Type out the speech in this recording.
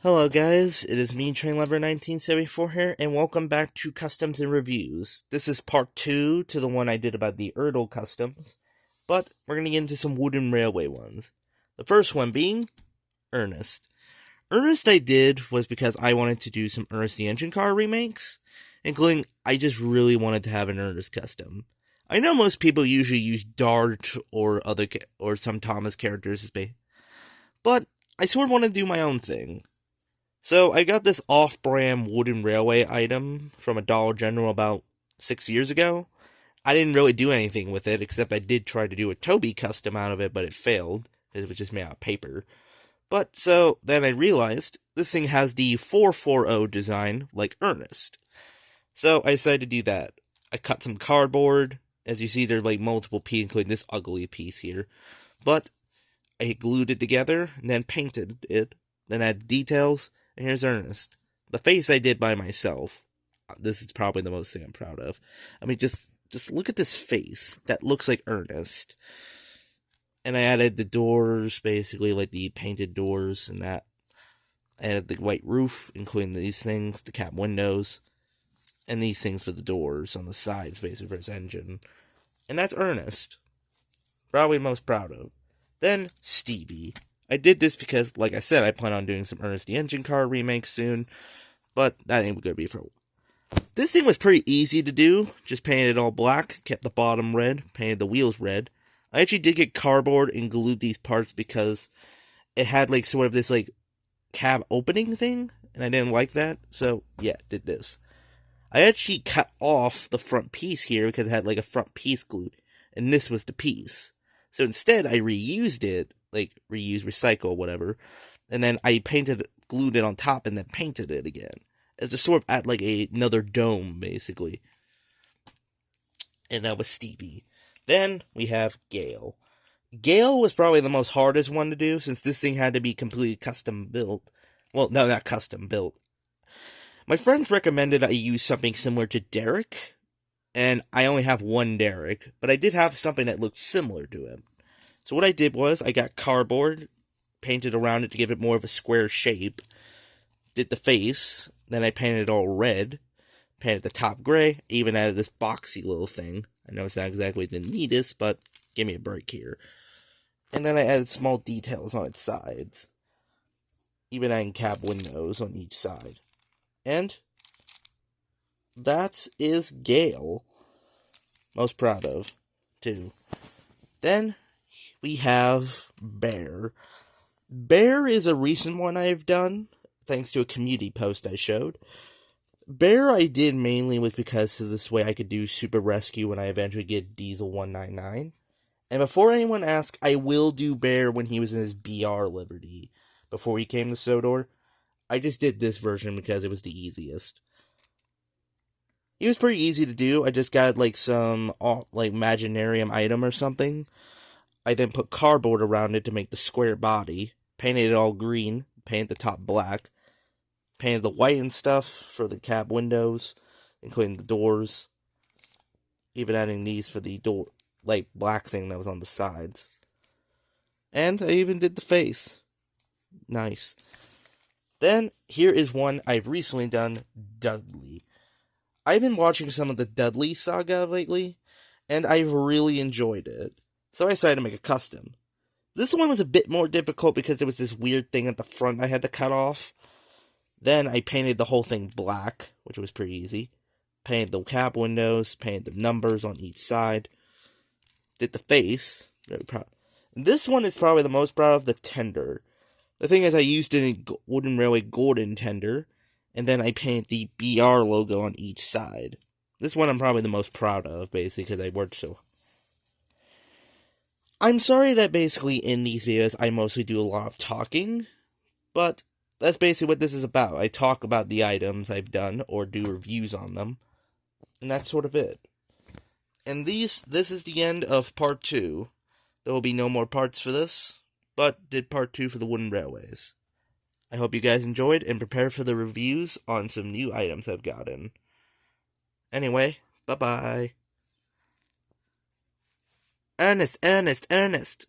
Hello guys, it is me, TrainLover1974 here, and welcome back to Customs and Reviews. This is part 2 to the one I did about the Erdl Customs, but we're going to get into some wooden railway ones. The first one being Ernest. Ernest I did was because I wanted to do some Ernest the Engine Car remakes, including I just really wanted to have an Ernest custom. I know most people usually use Dart or some Thomas characters as bait, but I sort of want to do my own thing. So I got this off-brand wooden railway item from a Dollar General about 6 years ago. I didn't really do anything with it, except I did try to do a Toby custom out of it, but it failed, because it was just made out of paper. But, so, then I realized, this thing has the 440 design, like Ernest. So, I decided to do that. I cut some cardboard. As you see, there are like multiple pieces, including this ugly piece here. But, I glued it together, and then painted it, then added details. And here's Ernest. The face I did by myself. This is probably the most thing I'm proud of. I mean, just look at this face. That looks like Ernest. And I added the doors, basically, like the painted doors and that. I added the white roof, including these things, the cab windows, and these things for the doors on the sides, basically, for his engine. And that's Ernest. Probably most proud of. Then, Stevie. I did this because, like I said, I plan on doing some Ernest the Engine Car remakes soon, but that ain't gonna be for. This thing was pretty easy to do. Just painted it all black, kept the bottom red, painted the wheels red. I actually did get cardboard and glued these parts because it had like sort of this like cab opening thing, and I didn't like that, so yeah, did this. I actually cut off the front piece here because it had like a front piece glued, and this was the piece. So instead, I reused it. Like, reuse, recycle, whatever. And then I glued it on top and then painted it again. As a sort of at like another dome, basically. And that was Stevie. Then we have Gale. Gale was probably the most hardest one to do, since this thing had to be completely custom built. Well, no, not custom built. My friends recommended I use something similar to Derek, and I only have one Derek, but I did have something that looked similar to him. So what I did was, I got cardboard, painted around it to give it more of a square shape, did the face, then I painted it all red, painted the top gray, even added this boxy little thing. I know it's not exactly the neatest, but give me a break here. And then I added small details on its sides, even adding cab windows on each side. And that is Gale. Most proud of, too. Then we have Bear. Bear is a recent one I've done, thanks to a community post I showed. Bear I did mainly was because of this way I could do Super Rescue when I eventually get Diesel 199. And before anyone asks, I will do Bear when he was in his BR Liberty, before he came to Sodor. I just did this version because it was the easiest. It was pretty easy to do. I just got like some like Imaginarium item or something. I then put cardboard around it to make the square body, painted it all green, painted the top black, painted the white and stuff for the cab windows, including the doors, even adding these for the door, like black thing that was on the sides. And I even did the face. Nice. Then, here is one I've recently done, Dudley. I've been watching some of the Dudley saga lately, and I've really enjoyed it. So I decided to make a custom. This one was a bit more difficult because there was this weird thing at the front I had to cut off. Then I painted the whole thing black, which was pretty easy. Painted the cab windows, painted the numbers on each side. Did the face. Very proud. This one is probably the most proud of, the tender. The thing is, I used a Wooden Railway Gordon tender, and then I painted the BR logo on each side. This one I'm probably the most proud of, basically, because I worked so. I'm sorry that basically in these videos I mostly do a lot of talking, but that's basically what this is about. I talk about the items I've done, or do reviews on them, and that's sort of it. And this is the end of part 2. There will be no more parts for this, but did part 2 for the wooden railways. I hope you guys enjoyed, and prepare for the reviews on some new items I've gotten. Anyway, bye-bye. Ernest, Ernest, Ernest.